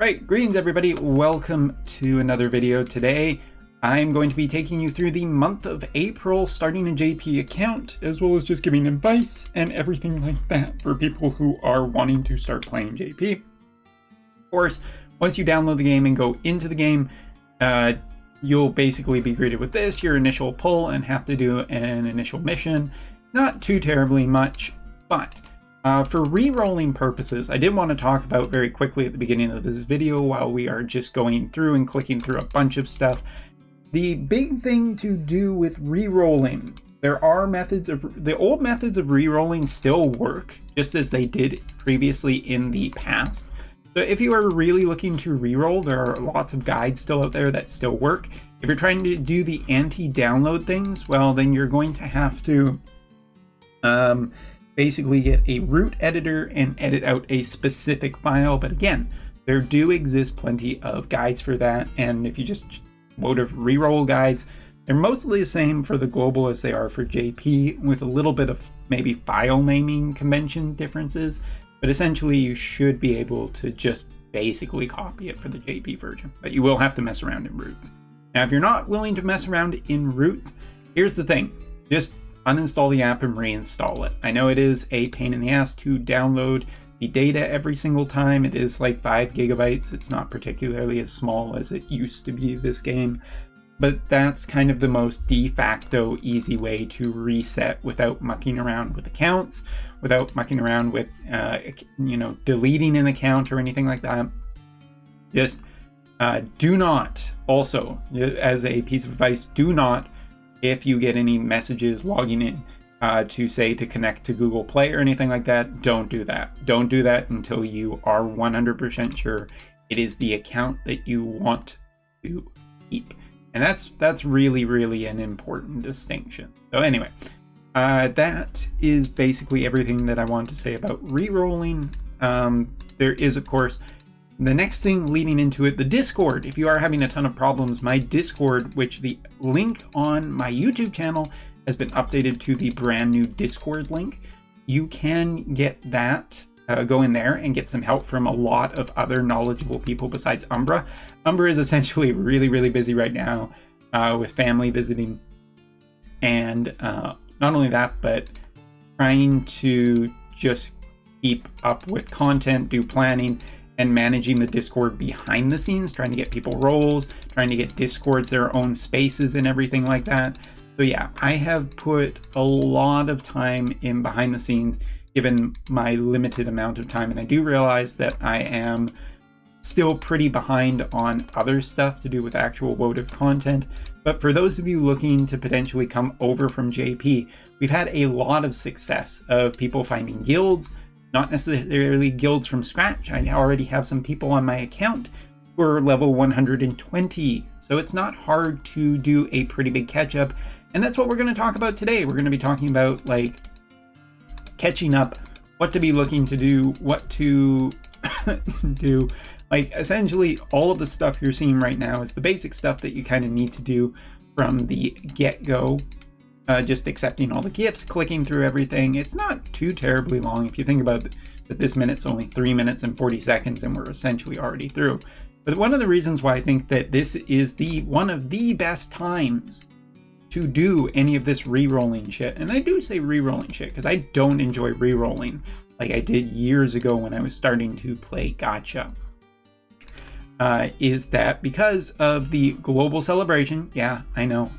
Right, greetings everybody, welcome to another video. Today I'm going to be taking you through the month of April, starting a JP account, as well as just giving advice and everything like that for people who are wanting to start playing JP. Of course, once you download the game and go into the game, you'll basically be greeted with this, your initial pull, and have to do an initial mission. Not too terribly much, but for re-rolling purposes, I did want to talk about very quickly at the beginning of this video while we are just going through and clicking through a bunch of stuff. The big thing to do with re-rolling, there are methods of, the old methods of re-rolling still work, just as they did previously in the past. So if you are really looking to re-roll, there are lots of guides still out there that still work. If you're trying to do the anti-download things, well, then you're going to have to basically get a root editor and edit out a specific file. But again, there do exist plenty of guides for that. And if you just load of reroll guides, they're mostly the same for the global as they are for JP, with a little bit of maybe file naming convention differences. But essentially you should be able to just basically copy it for the JP version, but you will have to mess around in roots. Now, if you're not willing to mess around in roots, here's the thing, just uninstall the app and reinstall it. I know it is a pain in the ass to download the data every single time. It is like 5 gigabytes. It's not particularly as small as it used to be this game, but that's kind of the most de facto easy way to reset without mucking around with accounts, without mucking around with, deleting an account or anything like that. Just do not, also, as a piece of advice, do not, if you get any messages logging in to connect to Google Play or anything like that, don't do that. Don't do that until you are 100% sure it is the account that you want to keep. And that's really, really an important distinction. So anyway, that is basically everything that I want to say about re-rolling. There is, of course, the next thing leading into it, the Discord. If you are having a ton of problems, my Discord, which the link on my YouTube channel has been updated to the brand new Discord link. You can get that, go in there and get some help from a lot of other knowledgeable people besides Umbra. Umbra is essentially really, really busy right now with family visiting. And not only that, but trying to just keep up with content, do planning, and managing the Discord behind the scenes, trying to get people roles, trying to get Discords their own spaces and everything like that. So yeah, I have put a lot of time in behind the scenes, given my limited amount of time. And I do realize that I am still pretty behind on other stuff to do with actual votive content. But for those of you looking to potentially come over from JP, we've had a lot of success of people finding guilds. Not necessarily guilds from scratch. I already have some people on my account who are level 120. So it's not hard to do a pretty big catch up. And that's what we're going to talk about today. We're going to be talking about like catching up, what to be looking to do, what to do. Like essentially all of the stuff you're seeing right now is the basic stuff that you kind of need to do from the get-go. Just accepting all the gifts, clicking through everything. It's not too terribly long if you think about that. This minute's only 3 minutes and 40 seconds and we're essentially already through. But one of the reasons why I think that this is one of the best times to do any of this re-rolling shit, and I do say re-rolling shit because I don't enjoy re-rolling like I did years ago when I was starting to play gacha, is that because of the global celebration. Yeah, I know.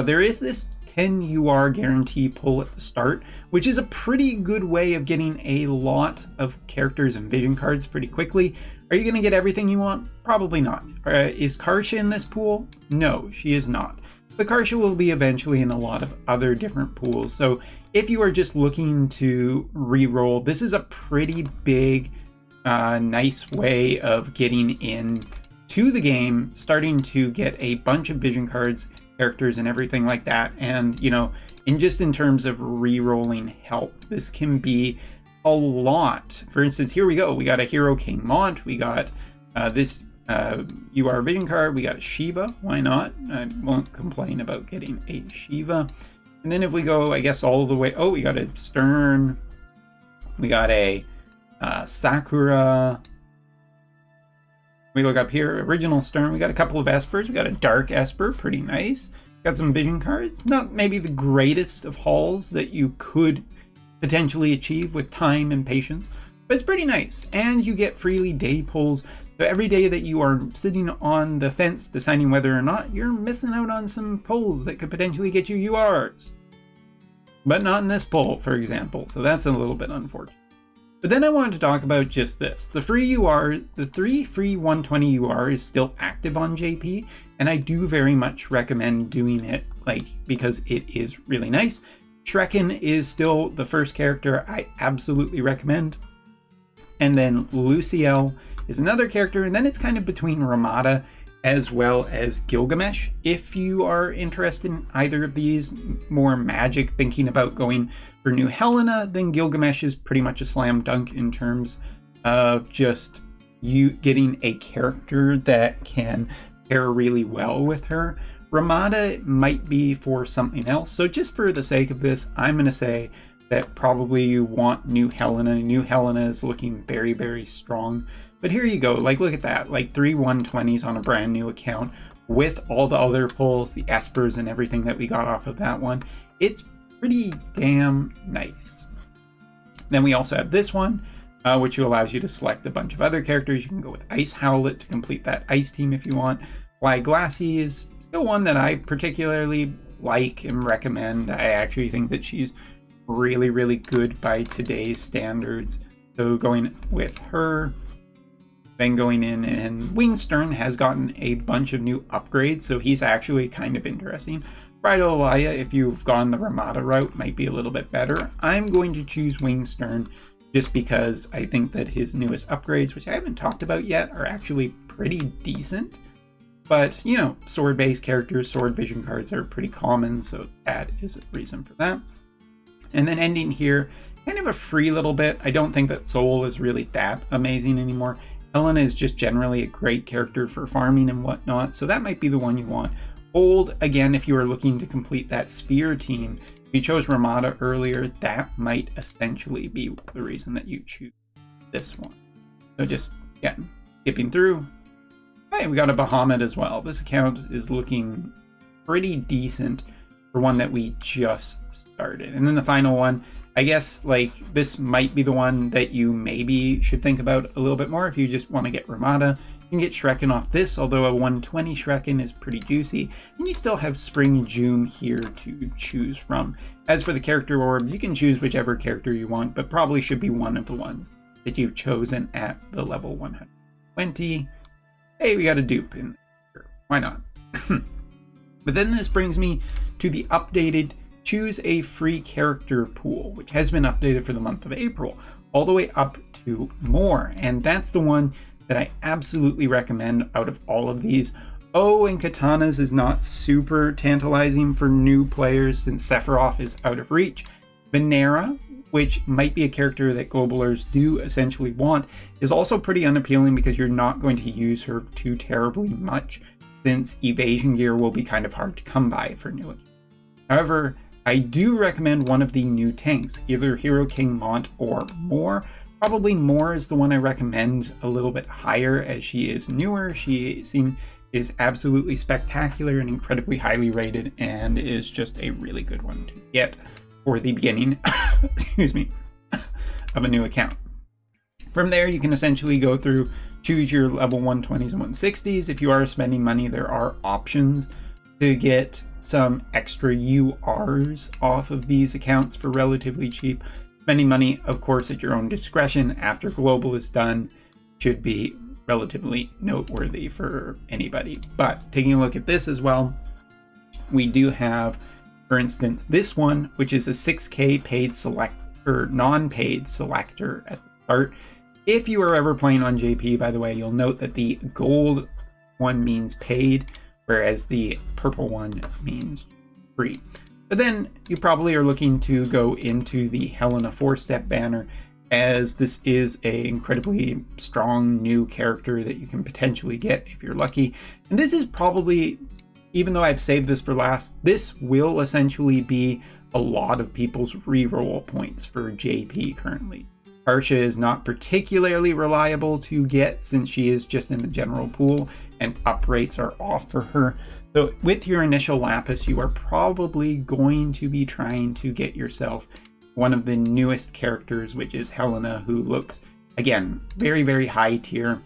There is this 10 UR guarantee pull at the start, which is a pretty good way of getting a lot of characters and vision cards pretty quickly. Are you going to get everything you want? Probably not. Is Karsha in this pool? No, she is not. But Karsha will be eventually in a lot of other different pools. So if you are just looking to re-roll, this is a pretty big, nice way of getting in to the game, starting to get a bunch of vision cards, characters, and everything like that. And in terms of re-rolling help, this can be a lot. For instance, here we go, we got a Hero King Mont, we got this UR vision card, we got a Shiva. Why not? I won't complain about getting a Shiva. And then if we go, I guess, all the way, we got a Stern, we got a Sakura, We look up here, original Stern, we got a couple of Espers. We got a Dark Esper, pretty nice. Got some vision cards. Not maybe the greatest of hauls that you could potentially achieve with time and patience, but it's pretty nice. And you get freely day pulls. So every day that you are sitting on the fence deciding whether or not, you're missing out on some pulls that could potentially get you URs. But not in this pull, for example. So that's a little bit unfortunate. But then I wanted to talk about just this. The free UR, the 3 free 120 UR is still active on JP, and I do very much recommend doing it, because it is really nice. Shrekken is still the first character I absolutely recommend. And then Luciel is another character, and then it's kind of between Ramada as well as Gilgamesh. If you are interested in either of these, more magic, thinking about going for New Helena, then Gilgamesh is pretty much a slam dunk in terms of just you getting a character that can pair really well with her. Ramada might be for something else. So just for the sake of this, I'm going to say that probably you want New Helena. New Helena is looking very, very strong. But here you go, look at that, 3 120s on a brand new account with all the other pulls, the Espers and everything that we got off of that one. It's pretty damn nice. Then we also have this one, which allows you to select a bunch of other characters. You can go with Ice Howlet to complete that ice team if you want. Fly Glassy is still one that I particularly like and recommend. I actually think that she's really, really good by today's standards. So going with her. Then going in, and Wingstern has gotten a bunch of new upgrades, so he's actually kind of interesting. Bridal Elia, if you've gone the Ramada route, might be a little bit better. I'm going to choose Wingstern just because I think that his newest upgrades, which I haven't talked about yet, are actually pretty decent. But, sword-based characters, sword vision cards are pretty common, so that is a reason for that. And then ending here, kind of a free little bit. I don't think that Soul is really that amazing anymore. Helena is just generally a great character for farming and whatnot, so that might be the one you want. Old, again, if you are looking to complete that spear team, if you chose Ramada earlier, that might essentially be the reason that you choose this one. So just, skipping through. Hey, we got a Bahamut as well. This account is looking pretty decent for one that we just started. And then the final one, I guess this might be the one that you maybe should think about a little bit more if you just want to get Ramada. You can get Shrekken off this, although a 120 Shrekken is pretty juicy. And you still have Spring June here to choose from. As for the character orbs, you can choose whichever character you want, but probably should be one of the ones that you've chosen at the level 120. Hey, we got a dupe in here. Why not? But then this brings me to the updated choose a free character pool, which has been updated for the month of April, all the way up to more. And that's the one that I absolutely recommend out of all of these. Oh, and Katanas is not super tantalizing for new players since Sephiroth is out of reach. Venera, which might be a character that globalers do essentially want, is also pretty unappealing because you're not going to use her too terribly much, since evasion gear will be kind of hard to come by for new accounts. However, I do recommend one of the new tanks, either Hero King Mont or More. Probably More is the one I recommend a little bit higher as she is newer. She is absolutely spectacular and incredibly highly rated and is just a really good one to get for the beginning excuse me, of a new account. From there, you can essentially go through, choose your level 120s and 160s. If you are spending money, there are options to get some extra URs off of these accounts for relatively cheap. Spending money, of course, at your own discretion after global is done should be relatively noteworthy for anybody. But taking a look at this as well, we do have, for instance, this one, which is a 6K paid select or non-paid selector at the start. If you are ever playing on JP, by the way, you'll note that the gold one means paid, whereas the purple one means free. But then you probably are looking to go into the Helena 4-step banner, as this is a incredibly strong new character that you can potentially get if you're lucky. And this is probably, even though I've saved this for last, this will essentially be a lot of people's reroll points for JP currently. Harsha is not particularly reliable to get since she is just in the general pool and up rates are off for her. So with your initial lapis, you are probably going to be trying to get yourself one of the newest characters, which is Helena, who looks, again, very, very high tier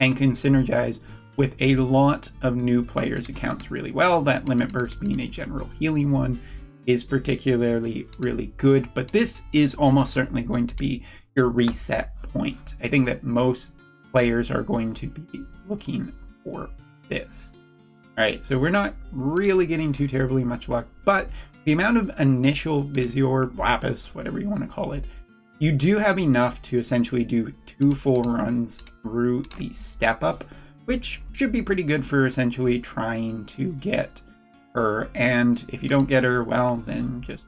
and can synergize with a lot of new players' accounts really well. That Limit Burst being a general healing one is particularly really good, but this is almost certainly going to be your reset point. I think that most players are going to be looking for this. All right, so we're not really getting too terribly much luck, but the amount of initial Visior, Lapis, whatever you want to call it, you do have enough to essentially do 2 full runs through the step up, which should be pretty good for essentially trying to get her. And if you don't get her, well, then just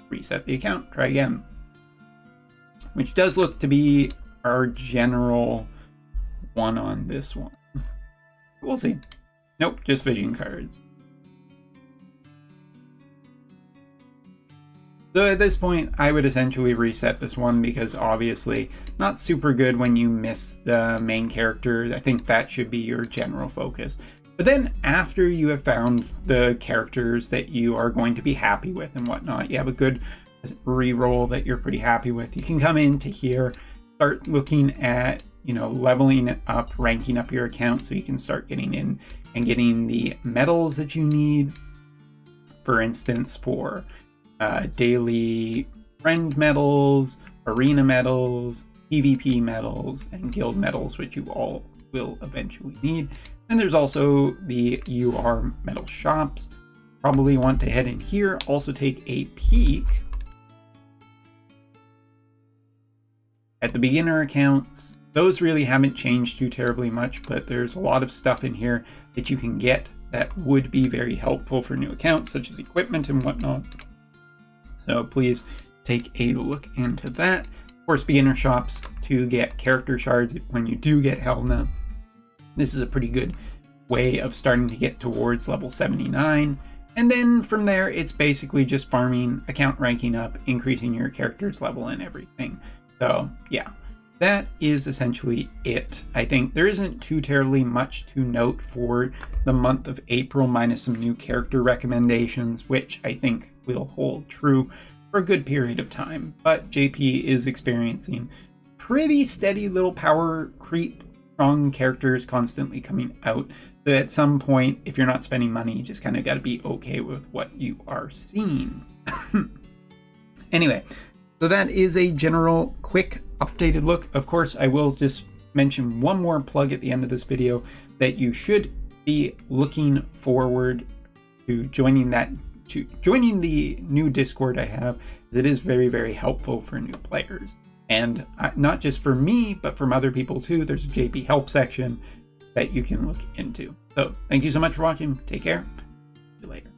reset the account, try again. Which does look to be our general one on this one. We'll see. Nope, just vision cards. So at this point, I would essentially reset this one because obviously not super good when you miss the main character. I think that should be your general focus. But then after you have found the characters that you are going to be happy with and whatnot, you have a good reroll that you're pretty happy with, you can come into here, start looking at, you know, leveling up, ranking up your account so you can start getting in and getting the medals that you need. For instance, for daily friend medals, arena medals, PvP medals, and guild medals, which you all will eventually need. And there's also the UR medal shops. Probably want to head in here, also take a peek at the beginner accounts. Those really haven't changed too terribly much, but there's a lot of stuff in here that you can get that would be very helpful for new accounts, such as equipment and whatnot. So please take a look into that. Of course, beginner shops to get character shards when you do get Helena. This is a pretty good way of starting to get towards level 79. And then from there, it's basically just farming, account ranking up, increasing your character's level and everything. So yeah, that is essentially it. I think there isn't too terribly much to note for the month of April, minus some new character recommendations, which I think will hold true for a good period of time. But JP is experiencing pretty steady little power creep, strong characters constantly coming out. So at some point, if you're not spending money, you just kind of got to be okay with what you are seeing. Anyway, so that is a general quick updated look. Of course, I will just mention one more plug at the end of this video that you should be looking forward to joining the new Discord I have, as it is very, very helpful for new players. And not just for me, but from other people too. There's a JP help section that you can look into. So thank you so much for watching. Take care. See you later.